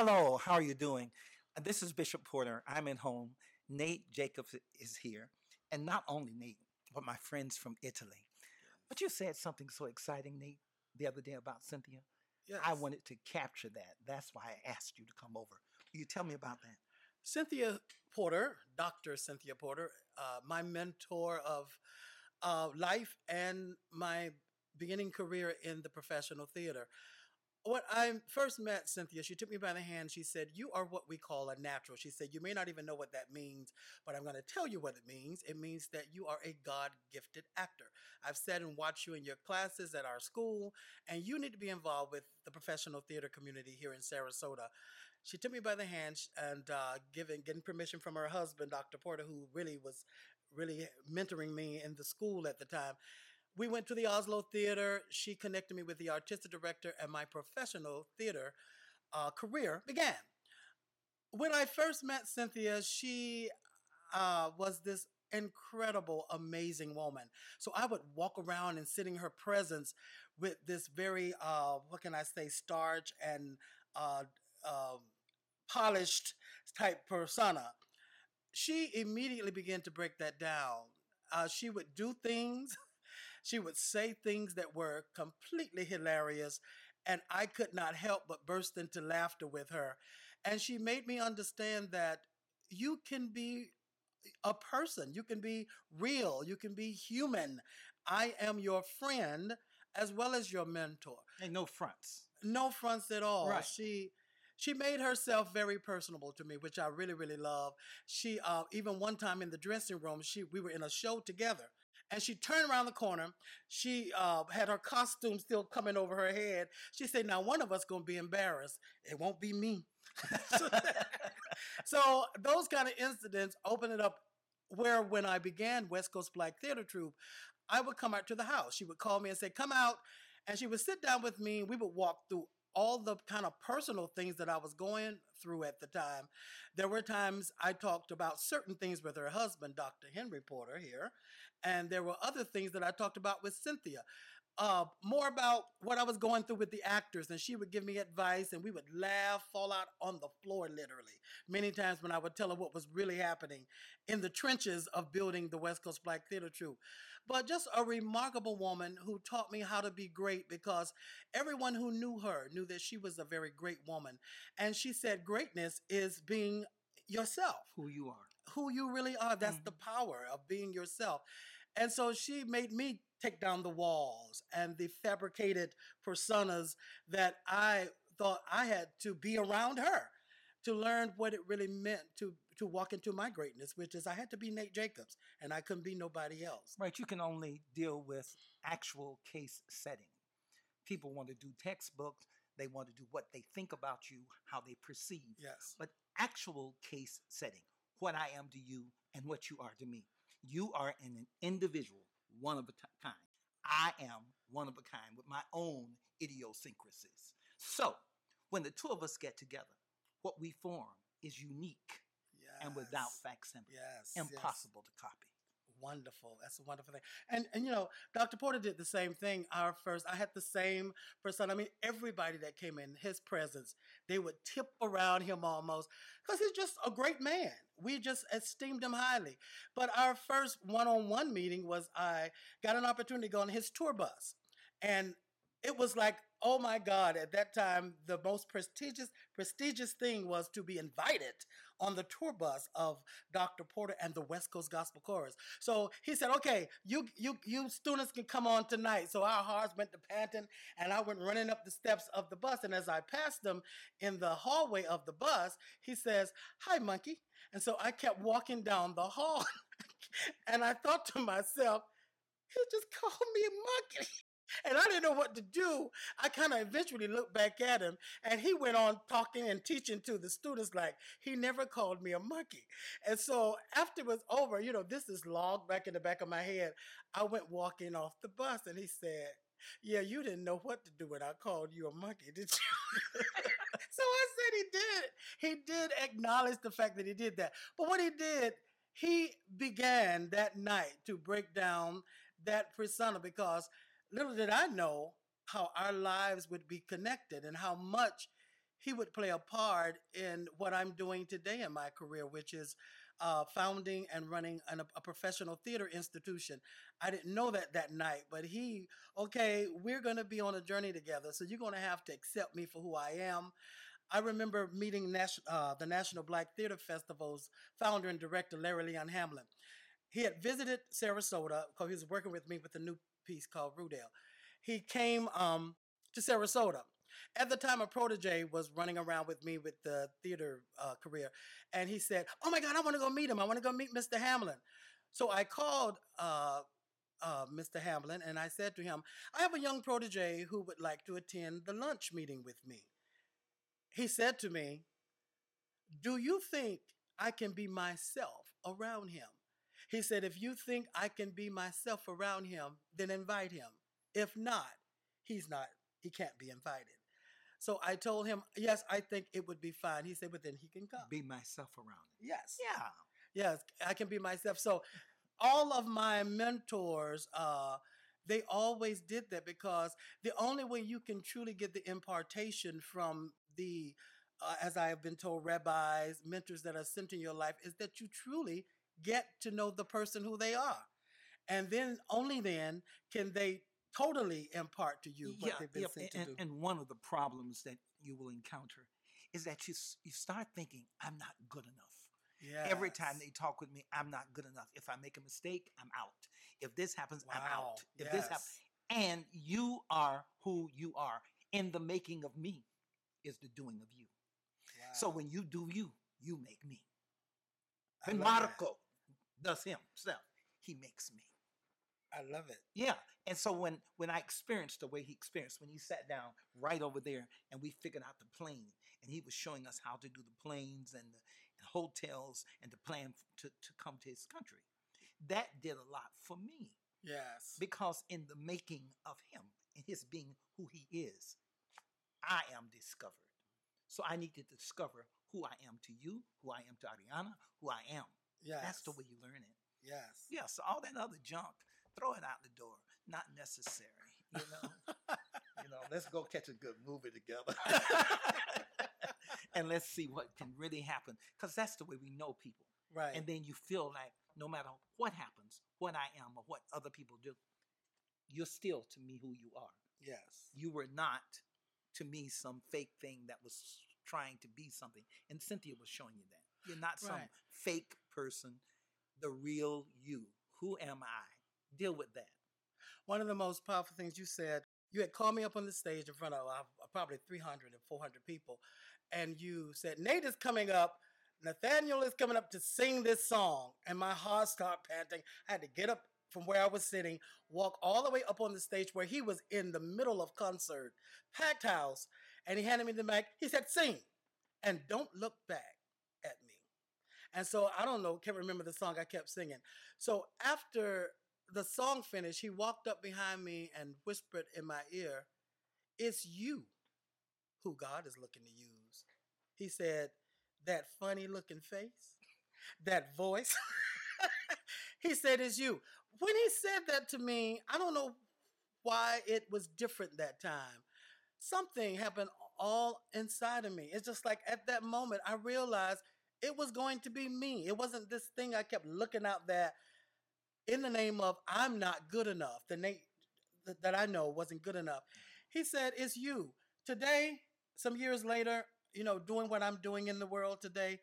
Hello, how are you doing? This is Bishop Porter. I'm at home. Nate Jacobs is here. And not only Nate, but my friends from Italy. But you said something so exciting, Nate, the other day about Cynthia. I Yes. wanted to capture that. That's why I asked you to come over. Will you tell me about that? Cynthia Porter, Dr. Cynthia Porter, my mentor of life and my beginning career in the professional theater. When I first met Cynthia, she took me by the hand. She said, "You are what we call a natural." She said, "You may not even know what that means, but I'm going to tell you what it means. It means that you are a God gifted actor. I've sat and watched you in your classes at our school, and you need to be involved with the professional theater community here in Sarasota." She took me by the hand and getting permission from her husband, Dr. Porter, who really was really mentoring me in the school at the time. We went to the Oslo Theater. She connected me with the artistic director, and my professional theater career began. When I first met Cynthia, she was this incredible, amazing woman. So I would walk around and sit in her presence with this very, what can I say, starch and uh, uh, polished type persona. She immediately began to break that down. She would do things, she would say things that were completely hilarious, and I could not help but burst into laughter with her. And she made me understand that you can be a person, you can be real, you can be human. I am your friend as well as your mentor. And no fronts. No fronts at all. Right. She made herself very personable to me, which I really really love. She even one time in the dressing room, she we were in a show together, and she turned around the corner. She had her costume still coming over her head. She said, "Now one of us gonna be embarrassed. It won't be me." So those kind of incidents open it up. Where when I began West Coast Black Theater Troupe, I would come out to the house. She would call me and say, "Come out," and she would sit down with me. We would walk through all the kind of personal things that I was going through at the time. There were times I talked about certain things with her husband, Dr. Henry Porter here, and there were other things that I talked about with Cynthia. More about what I was going through with the actors, and she would give me advice, and we would laugh, fall out on the floor, literally. Many times when I would tell her what was really happening in the trenches of building the West Coast Black Theater Troupe. But just a remarkable woman who taught me how to be great because everyone who knew her knew that she was a very great woman. And she said, greatness is being yourself, Who you are. who you really are. That's the power of being yourself. And so she made me take down the walls and the fabricated personas that I thought I had to be around her to learn what it really meant to walk into my greatness, which is I had to be Nate Jacobs and I couldn't be nobody else. Right. You can only deal with actual case setting. People want to do textbooks, they want to do what they think about you, how they perceive. Yes. But actual case setting, what I am to you and what you are to me. You are an individual, one of a kind. I am one of a kind with my own idiosyncrasies. So, when the two of us get together, what we form is unique and without Yes. facsimile, Yes. impossible to copy. Wonderful. That's a wonderful thing. And Dr. Porter did the same thing. I had the same person. I mean, everybody that came in his presence, they would tip around him almost because he's just a great man. We just esteemed him highly. But our first one-on-one meeting was I got an opportunity to go on his tour bus. And it was like, oh my God, at that time, the most prestigious thing was to be invited on the tour bus of Dr. Porter and the West Coast Gospel Chorus. So he said, okay, you students can come on tonight. So our hearts went to panting, and I went running up the steps of the bus. And as I passed them in the hallway of the bus, he says, "Hi, monkey." And so I kept walking down the hall, and I thought to myself, he just called me a monkey. And I didn't know what to do. I kind of eventually looked back at him, and he went on talking and teaching to the students like he never called me a monkey. And so after it was over, this is logged back in the back of my head. I went walking off the bus, and he said, "Yeah, you didn't know what to do when I called you a monkey, did you?" So I said he did. He did acknowledge the fact that he did that. But what he did, he began that night to break down that persona because little did I know how our lives would be connected and how much he would play a part in what I'm doing today in my career, which is founding and running a professional theater institution. I didn't know that night, but okay, we're going to be on a journey together. So you're going to have to accept me for who I am. I remember meeting the National Black Theater Festival's founder and director, Larry Leon Hamlin. He had visited Sarasota because he was working with me with a new piece called Rudell. He came to Sarasota. At the time, a protege was running around with me with the theater career. And he said, "Oh my God, I want to go meet him. I want to go meet Mr. Hamlin." So I called Mr. Hamlin and I said to him, "I have a young protege who would like to attend the lunch meeting with me." He said to me, "Do you think I can be myself around him?" He said, "If you think I can be myself around him, then invite him. If not, he can't be invited." So I told him, "Yes, I think it would be fine." He said, "But then he can come." Be myself around it. Yes. Yeah. Yes, I can be myself. So all of my mentors, they always did that, because the only way you can truly get the impartation from the, as I have been told, rabbis, mentors that are sent in your life, is that you truly get to know the person who they are. And then, only then, can they totally impart to you what they've been sent to do. And one of the problems that you will encounter is that you start thinking, I'm not good enough. Every time they talk with me, I'm not good enough. If I make a mistake, I'm out. If this happens, I'm out. If this happens, and you are who you are. In the making of me is the doing of you. Wow. So when you do you, you make me. When Marco does himself, he makes me. I love it. Yeah. And so when I experienced the way he experienced, when he sat down right over there and we figured out the plane, and he was showing us how to do the planes and the hotels and the plan to come to his country, that did a lot for me. Yes. Because in the making of him and his being who he is, I am discovered. So I need to discover who I am to you, who I am to Ariana, who I am. Yes. That's the way you learn it. Yes. Yeah, so all that other junk, throw it out the door. Not necessary, you know. Let's go catch a good movie together. And let's see what can really happen. Because that's the way we know people. Right. And then you feel like no matter what happens, what I am or what other people do, you're still to me who you are. Yes. You were not to me some fake thing that was trying to be something. And Cynthia was showing you that. You're not some fake person, the real you. Who am I? Deal with that. One of the most powerful things you said, you had called me up on the stage in front of probably 300 or 400 people. And you said, "Nate is coming up. Nathaniel is coming up to sing this song." And my heart started panting. I had to get up from where I was sitting, walk all the way up on the stage where he was in the middle of concert, packed house. And he handed me the mic. He said, "Sing, and don't look back at me." And so I don't know, can't remember the song I kept singing. So after the song finished, he walked up behind me and whispered in my ear, "It's you who God is looking to use." He said, "That funny looking face, that voice." He said, "It's you." When he said that to me, I don't know why it was different that time. Something happened all inside of me. It's just like at that moment, I realized it was going to be me. It wasn't this thing I kept looking out that in the name of I'm not good enough. The Nate that I know wasn't good enough. He said, "It's you." Today, some years later, doing what I'm doing in the world today,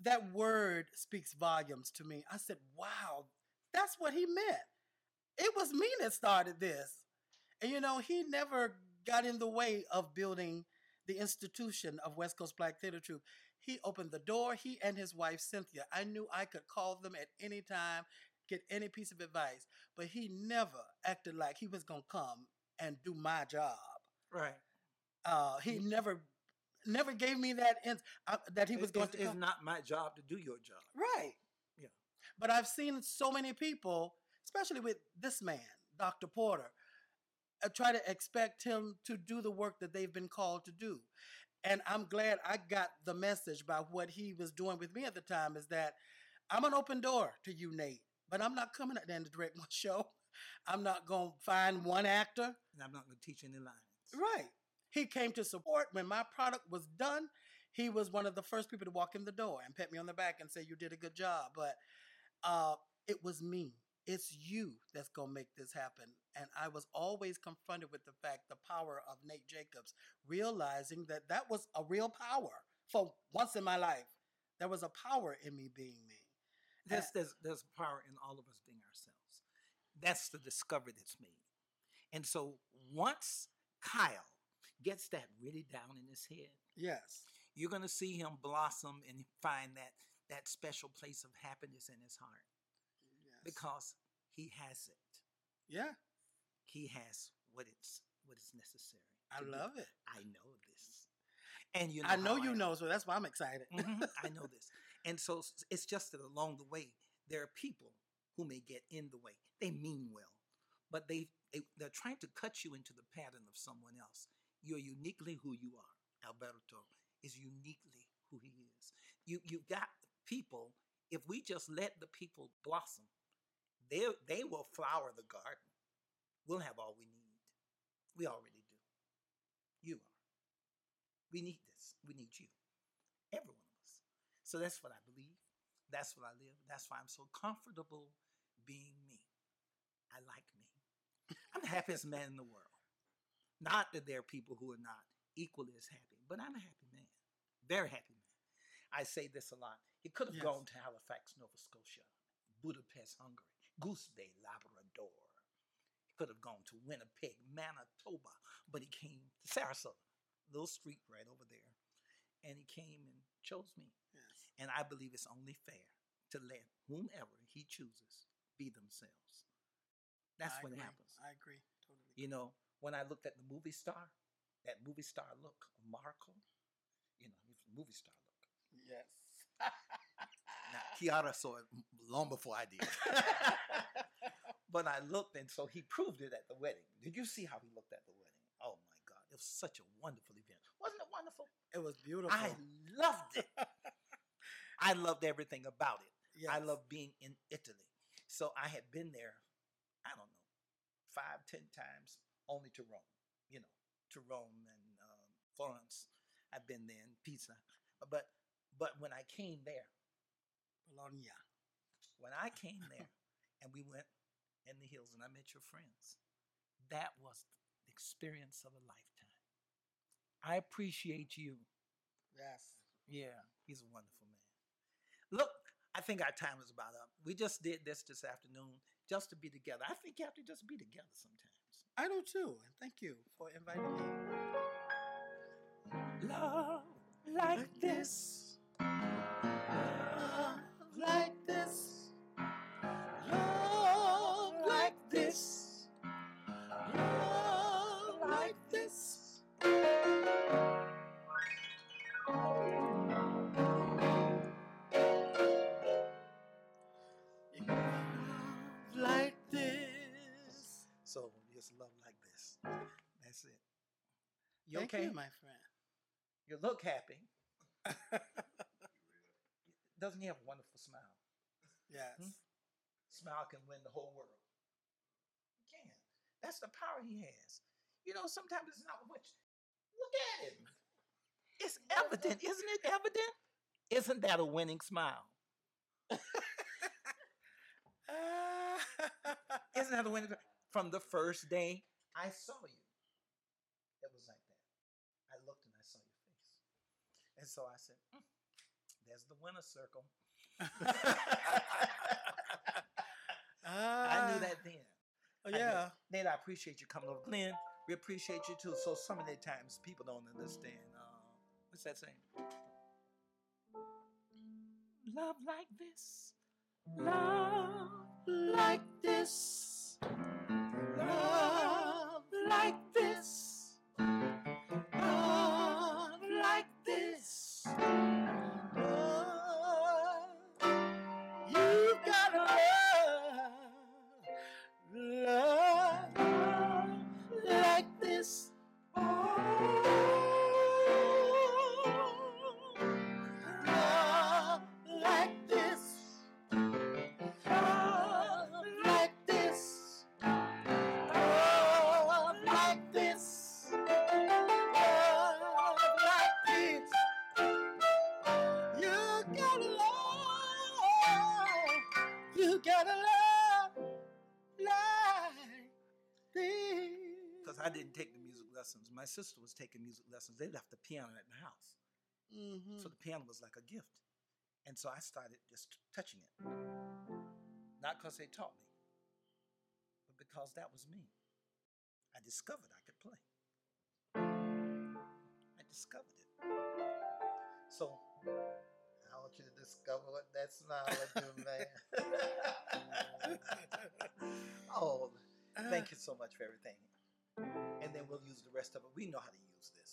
that word speaks volumes to me. I said, wow, that's what he meant. It was me that started this. And, he never got in the way of building the institution of West Coast Black Theater Troupe. He opened the door, he and his wife, Cynthia. I knew I could call them at any time, get any piece of advice. But he never acted like he was going to come and do my job. Right. He never gave me that he was going to come. It's not my job to do your job. Right. Yeah. But I've seen so many people, especially with this man, Dr. Porter, try to expect him to do the work that they've been called to do. And I'm glad I got the message by what he was doing with me at the time, is that I'm an open door to you, Nate, but I'm not coming out there to direct my show. I'm not going to find one actor. And I'm not going to teach any lines. Right. He came to support. When my product was done, he was one of the first people to walk in the door and pat me on the back and say, "You did a good job." But it was me. It's you that's going to make this happen. And I was always confronted with the fact, the power of Nate Jacobs, realizing that that was a real power for once in my life. There was a power in me being me. There's power in all of us being ourselves. That's the discovery that's made. And so once Kyle gets that really down in his head, Yes. you're going to see him blossom and find that special place of happiness in his heart Yes. because he has it. Yeah. He has what is necessary. I to do. love it. I know this. And you know I know how you am. know, so that's why I'm excited. I know this. And so it's just that along the way, there are people who may get in the way. They mean well, but they're trying to cut you into the pattern of someone else. You're uniquely who you are. Alberto is uniquely who he is. You got people, if we just let the people blossom, they will flower the garden. We'll have all we need. We already do. You are. We need this. We need you. Every one of us. So that's what I believe. That's what I live. That's why I'm so comfortable being me. I like me. I'm the happiest man in the world. Not that there are people who are not equally as happy, but I'm a happy man. Very happy man. I say this a lot. He could have Yes. gone to Halifax, Nova Scotia, Budapest, Hungary, Goose Bay, Labrador. He could have gone to Winnipeg, Manitoba, but he came to Sarasota, little street right over there. And he came and chose me. Yes. And I believe it's only fair to let whomever he chooses be themselves. That's I what agree. happens. I agree. Totally. You know, when I looked at the movie star, that movie star look, Marco, you know, he was a movie star look. Yes. Now, Kiara saw it long before I did. But I looked, and so he proved it at the wedding. Did you see how he looked at the wedding? Oh, my God. It was such a wonderful event. Wasn't it wonderful? It was beautiful. I loved it. I loved everything about it. Yes. I love being in Italy. So I had been there, I don't know, 5, 10 times, only to Rome, you know, to Rome and Florence. I've been there in Pisa. But when I came there, Bologna. when I came there and we went in the hills and I met your friends, that was the experience of a lifetime. I appreciate you. Yes. Yeah, he's a wonderful man. Look, I think our time is about up. We just did this afternoon just to be together. I think you have to just be together sometimes. I do too. And thank you for inviting me. Love like this. Love like this. Love like this. Love like this. Love like this. So just love like this. That's it. You Thank okay? you, my friend. You look happy. Doesn't he have a wonderful smile? Yes. Smile can win the whole world. He can. That's the power he has. You know, sometimes it's not much. Look at him. It's evident. Isn't it evident? Isn't that a winning smile? Isn't that a winning? From the first day I saw you, it was like that. I looked and I saw your face. And so I said, there's the winner circle. I knew that then. Oh, I knew yeah. it. Nate, I appreciate you coming over. Glenn, we appreciate you too. So some of the times people don't understand. What's that saying? Love like this. Love Like this. Love like this. Love like this. Love. You gotta love. Love like this. Love like this. Love like this. I didn't take the music lessons. My sister was taking music lessons. They left the piano at the house. Mm-hmm. So the piano was like a gift. And so I started just touching it. Not because they taught me, but because that was me. I discovered I could play. I discovered it. So I want you to discover what that smile will do, man. oh, thank you so much for everything. And then we'll use the rest of it. We know how to use this.